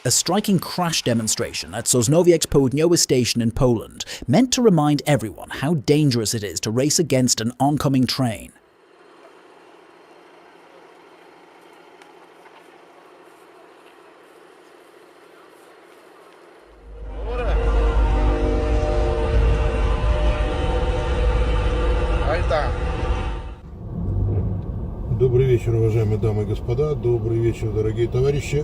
a striking crash demonstration at Sosnowiec Południowy station in Poland, meant to remind everyone how dangerous it is to race against an oncoming train. Добрый вечер, уважаемые дамы и господа. Добрый вечер, дорогие товарищи.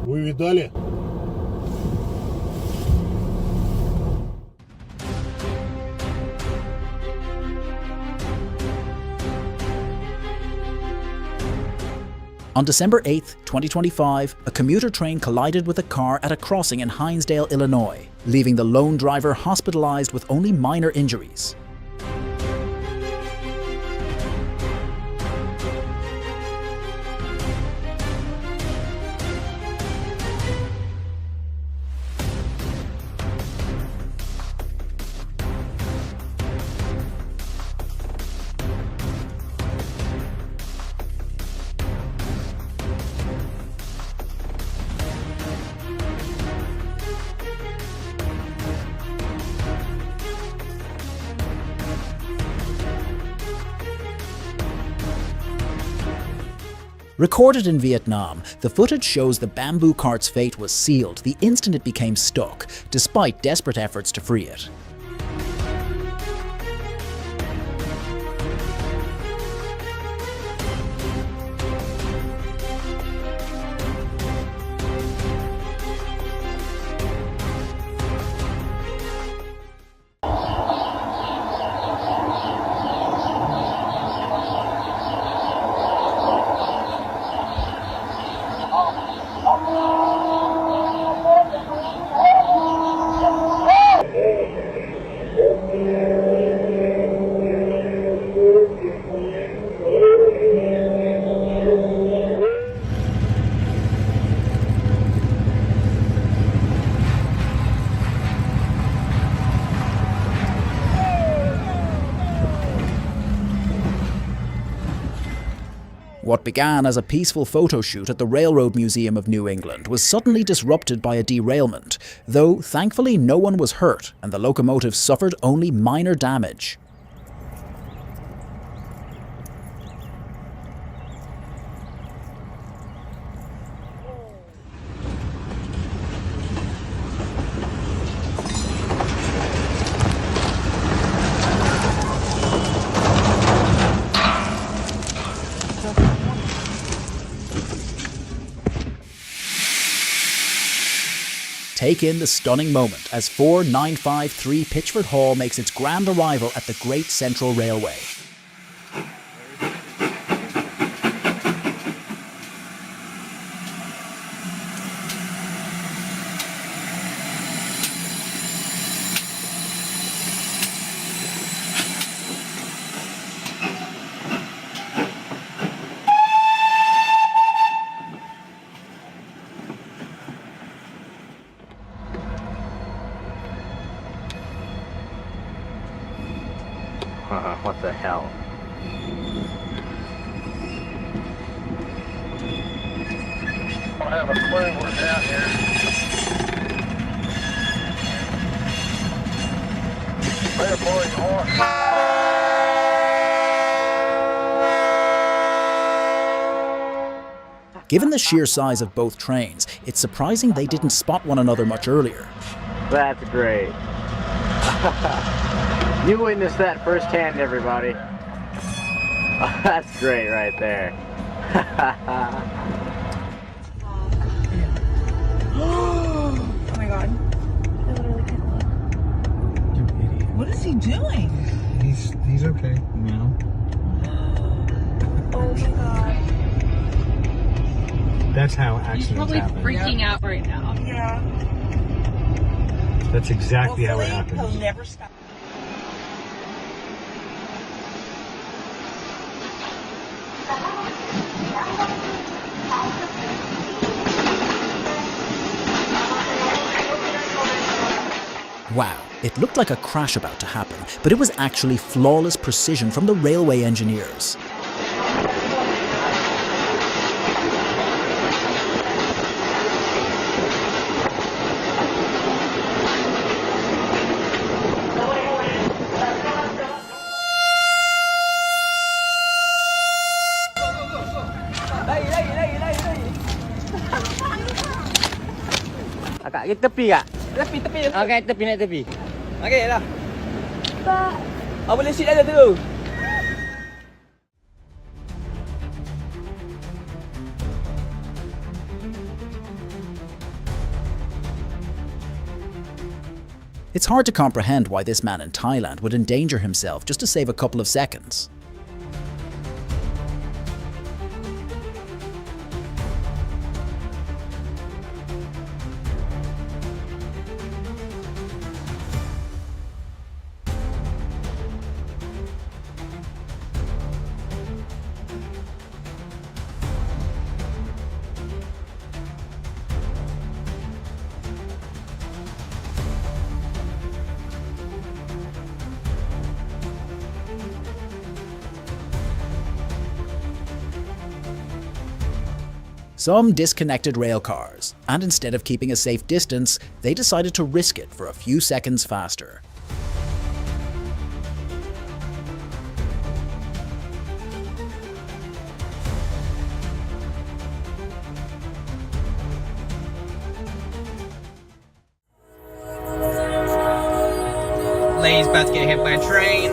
Вы видали? On December 8, 2025, a commuter train collided with a car at a crossing in Hinesdale, Illinois, leaving the lone driver hospitalized with only minor injuries. Recorded in Vietnam, the footage shows the bamboo cart's fate was sealed the instant it became stuck, despite desperate efforts to free it. What began as a peaceful photo shoot at the Railroad Museum of New England was suddenly disrupted by a derailment, though thankfully no one was hurt and the locomotive suffered only minor damage. Take in the stunning moment as 4953 Pitchford Hall makes its grand arrival at the Great Central Railway. What the hell? I don't have a clue what's out here. Better blow your horn. Given the sheer size of both trains, it's surprising they didn't spot one another much earlier. That's great. You witnessed that firsthand, everybody. Oh, that's great right there. Oh my god. I literally can't look. You idiot. What is he doing? He's okay now. Oh my god. That's how He's accidents probably happen. freaking out right now. Yeah. That's exactly how it Hopefully, happens. he'll never stop. Wow, it looked like a crash about to happen, but it was actually flawless precision from the railway engineers. kak, kita tepi kak. Tepi. Okay, tepi naik tepi. Okay dah. Boleh sit ada tu. It's hard to comprehend why this man in Thailand would endanger himself just to save a couple of seconds. Some disconnected rail cars, and instead of keeping a safe distance, they decided to risk it for a few seconds faster. Lady's about to get hit by a train.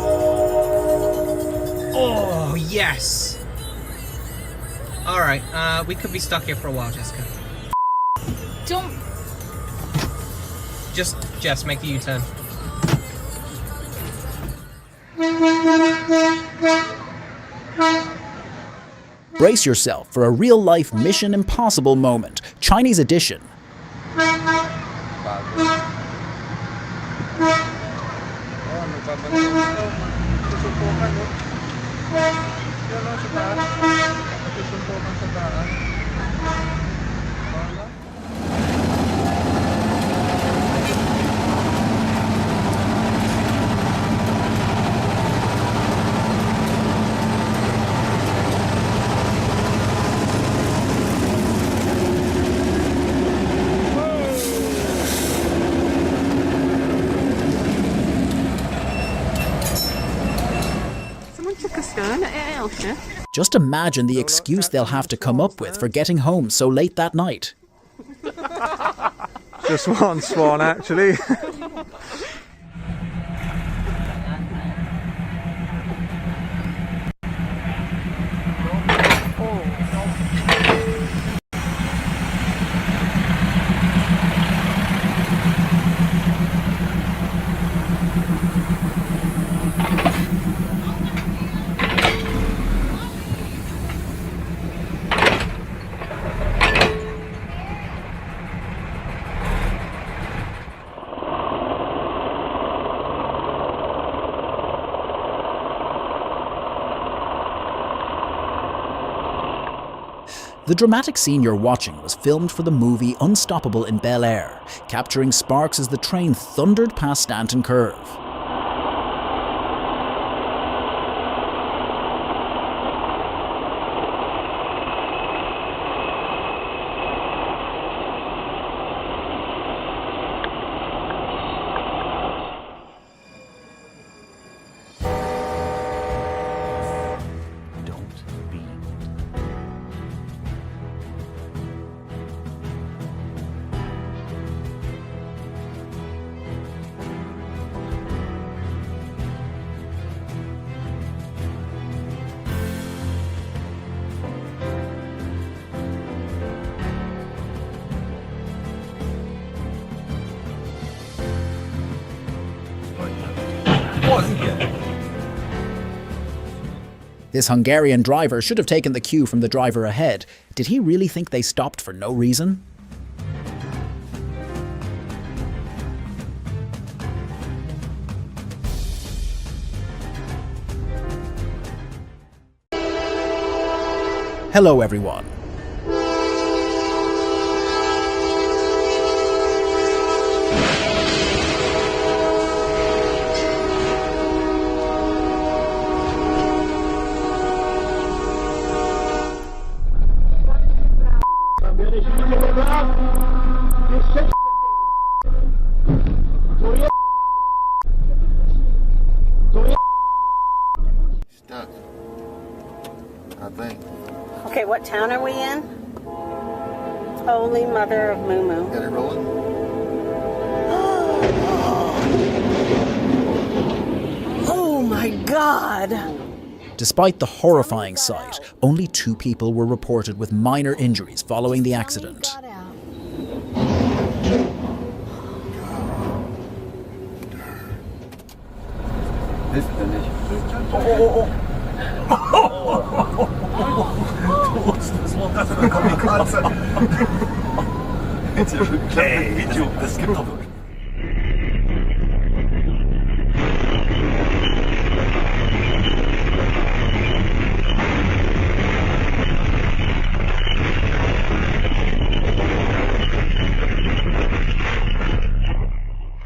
Oh, yes. Alright, we could be stuck here for a while, Jessica. Don't. Jess, make the U-turn. Brace yourself for a real-life Mission Impossible moment, Chinese edition. Someone took a stone at Ayrshire. Just imagine the excuse they'll have to come up with for getting home so late that night. Just one swan, actually. The dramatic scene you're watching was filmed for the movie Unstoppable in Bel Air, capturing sparks as the train thundered past Stanton Curve. This Hungarian driver should have taken the cue from the driver ahead. Did he really think they stopped for no reason? Hello everyone. Stuck, I think. Okay, what town are we in? Holy Mother of Moo Moo. Got it rolling? Oh my god! Despite the horrifying sight, only 2 people were reported with minor injuries following the accident.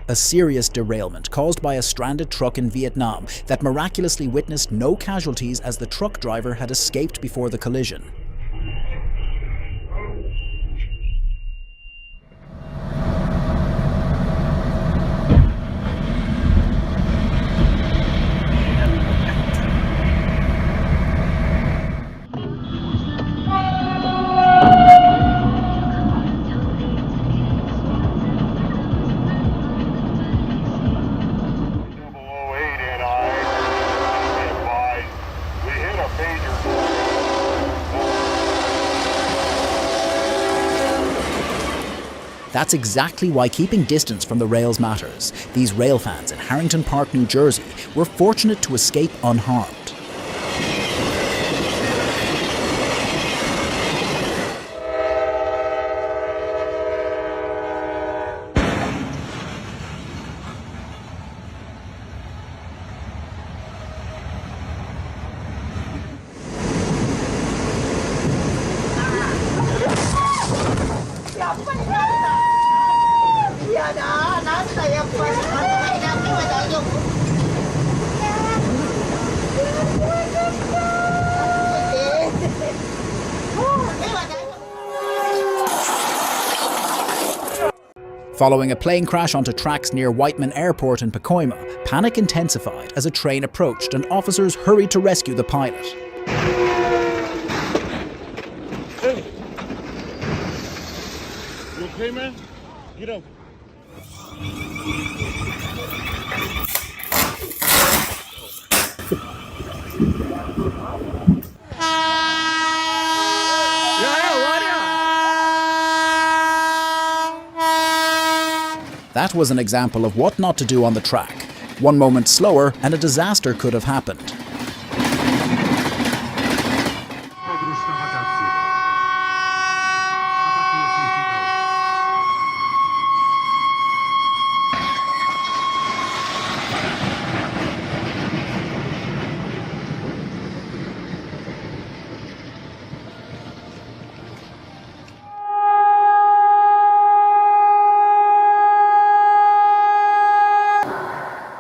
A serious derailment caused by a stranded truck in Vietnam that miraculously witnessed no casualties as the truck driver had escaped before the collision. That's exactly why keeping distance from the rails matters. These rail fans in Harrington Park, New Jersey were fortunate to escape unharmed. Following a plane crash onto tracks near Whiteman Airport in Pacoima, panic intensified as a train approached and officers hurried to rescue the pilot. Hey! You okay, man? Get up. That was an example of what not to do on the track. One moment slower and a disaster could have happened.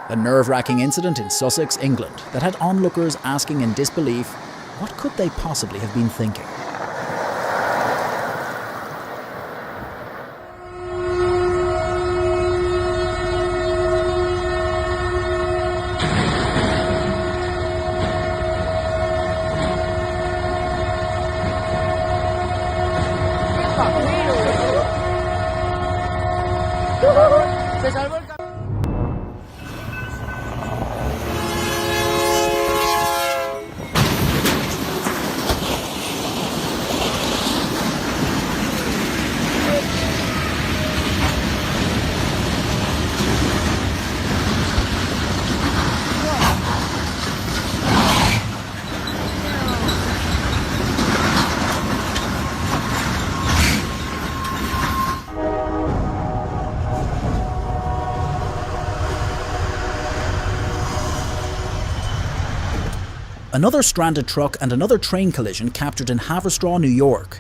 A nerve-wracking incident in Sussex, England, that had onlookers asking in disbelief, what could they possibly have been thinking? Another stranded truck and another train collision captured in Haverstraw, New York.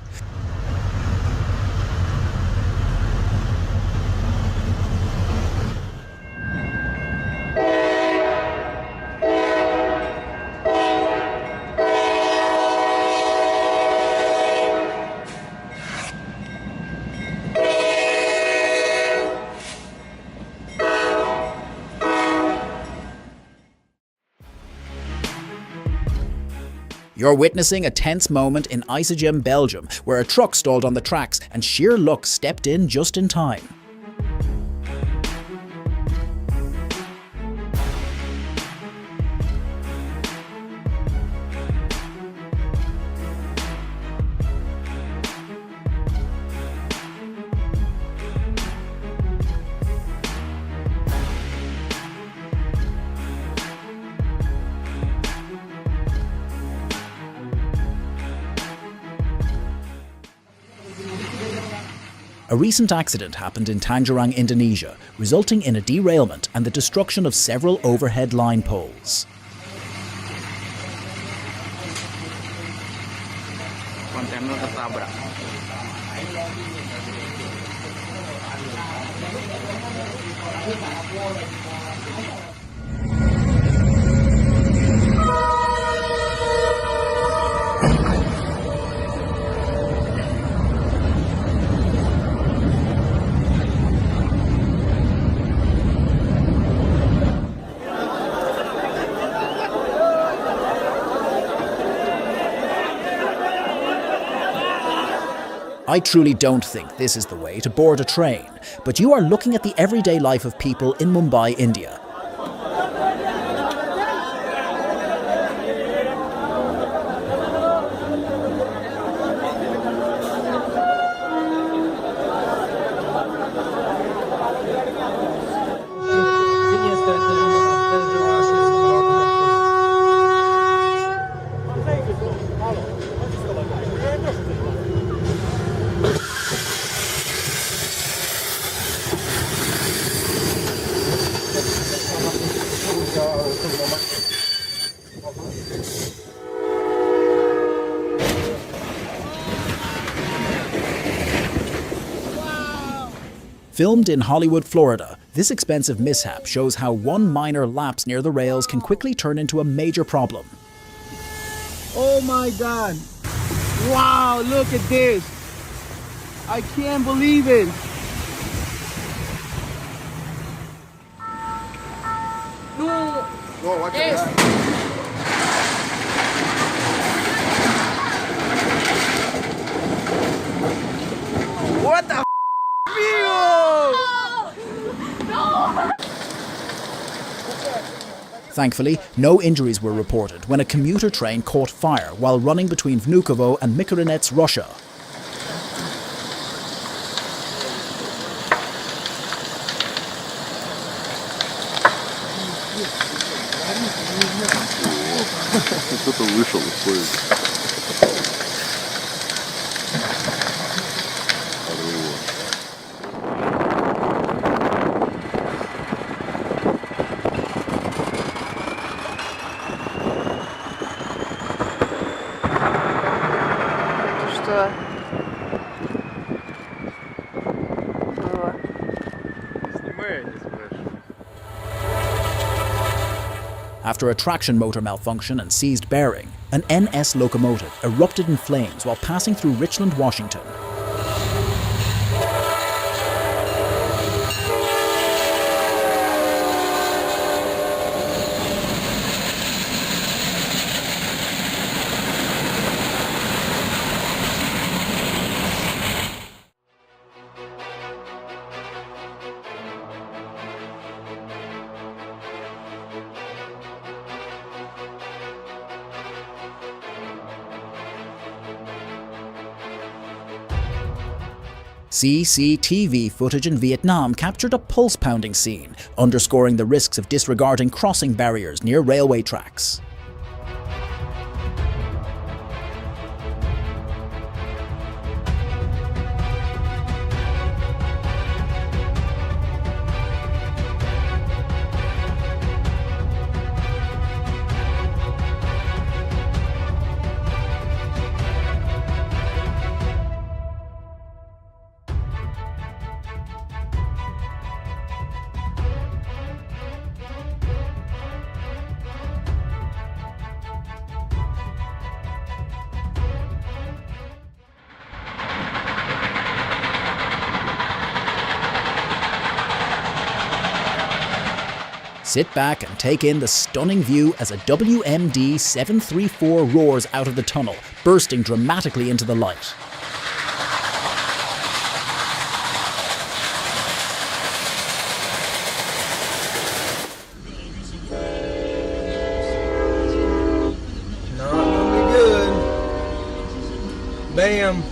You're witnessing a tense moment in Isegem, Belgium, where a truck stalled on the tracks and sheer luck stepped in just in time. A recent accident happened in Tangerang, Indonesia, resulting in a derailment and the destruction of several overhead line poles. Kontainer ketabrak. I truly don't think this is the way to board a train, but you are looking at the everyday life of people in Mumbai, India. Filmed in Hollywood, Florida, this expensive mishap shows how one minor lapse near the rails can quickly turn into a major problem. Oh my God! Wow, look at this! I can't believe it! No! No, watch Yes. that. What the Thankfully, no injuries were reported when a commuter train caught fire while running between Vnukovo and Mikurinets, Russia. Кто-то вышел из поезда. Что? Было. After a traction motor malfunction and seized bearing, an NS locomotive erupted in flames while passing through Richland, Washington. CCTV footage in Vietnam captured a pulse-pounding scene, underscoring the risks of disregarding crossing barriers near railway tracks. Sit back and take in the stunning view as a WMD 734 roars out of the tunnel, bursting dramatically into the light. Not gonna be good. Bam.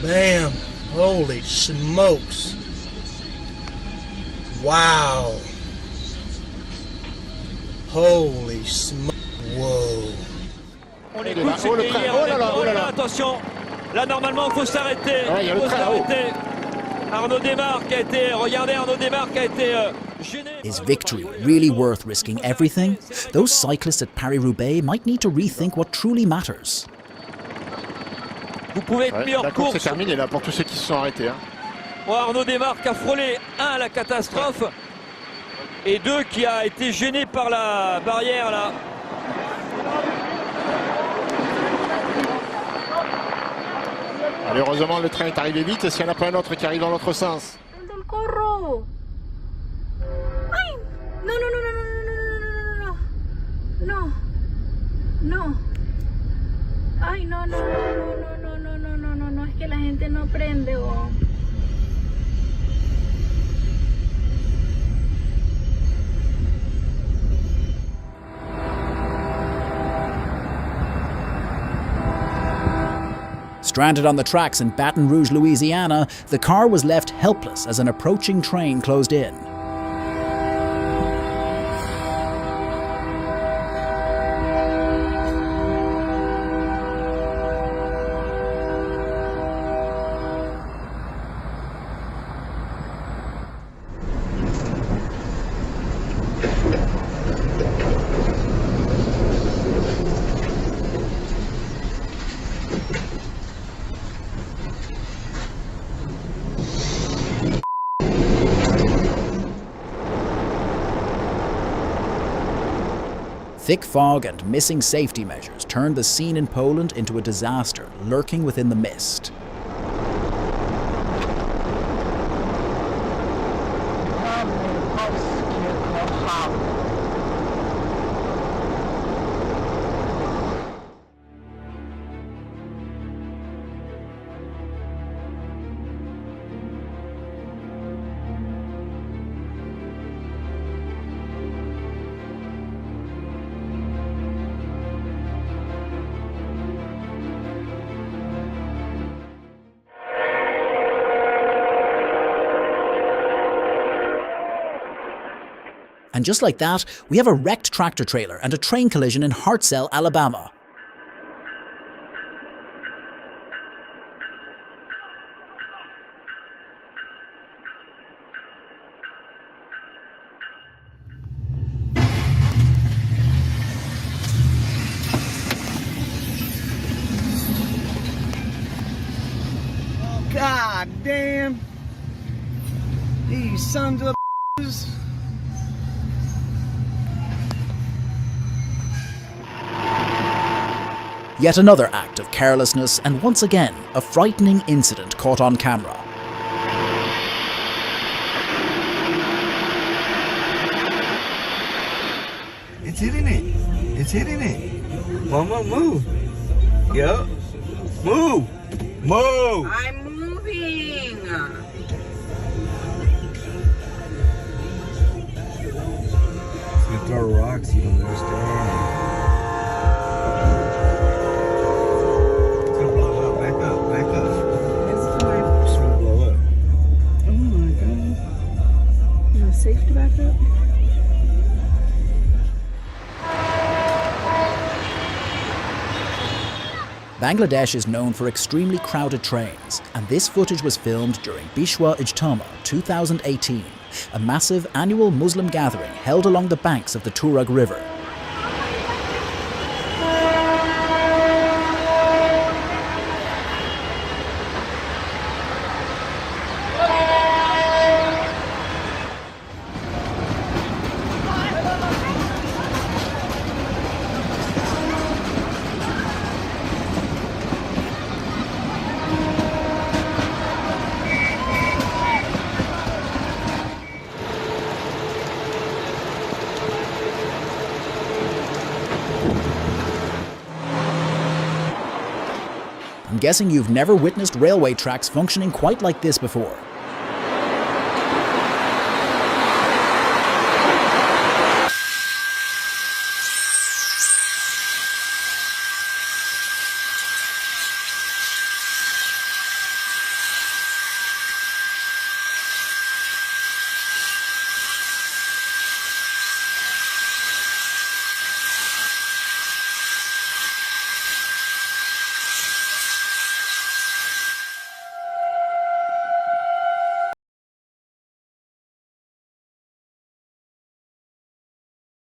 Bam. Holy smokes. Wow. Holy smoke. Whoa. On écoute cette délire, attention. Là, normalement, il faut s'arrêter. Ah, il y a le train là-haut. Arnaud Desmarques a été... Regardez, Arnaud Desmarques a été gêné. Is victory really worth risking everything? Those cyclists at Paris-Roubaix might need to rethink what truly matters. Vous pouvez être mis en La course est course. terminée là pour tous ceux qui se sont arrêtés. Hein. Bon, Arnaud Desmarques a frôlé, un, la catastrophe, et deux, qui a été gêné par la barrière là. Allez, heureusement, le train est arrivé vite. S'il n'y en a pas un autre qui arrive dans l'autre sens. Del corro. Ay, no, no, no, no, no, no, no, no, no. Ay, no, no, no, no, no, no, no, no, no, es que la gente no prende. Oh. Stranded on the tracks in Baton Rouge, Louisiana, the car was left helpless as an approaching train closed in. Thick fog and missing safety measures turned the scene in Poland into a disaster lurking within the mist. And just like that, we have a wrecked tractor trailer and a train collision in Hartselle, Alabama. God damn. These sons of bitches. Yet another act of carelessness, and once again, a frightening incident caught on camera. It's hitting it. It's hitting it. Mama, move. Yup. Move. Move. I'm moving. You throw rocks, you don't understand. It's gonna blow up. Back up. Back up. It's fine. It's gonna blow up. Oh my god. Is it safe to back up? Bangladesh is known for extremely crowded trains, and this footage was filmed during Bishwa Ijtama 2018, a massive annual Muslim gathering held along the banks of the Turag River. I'm guessing you've never witnessed railway tracks functioning quite like this before.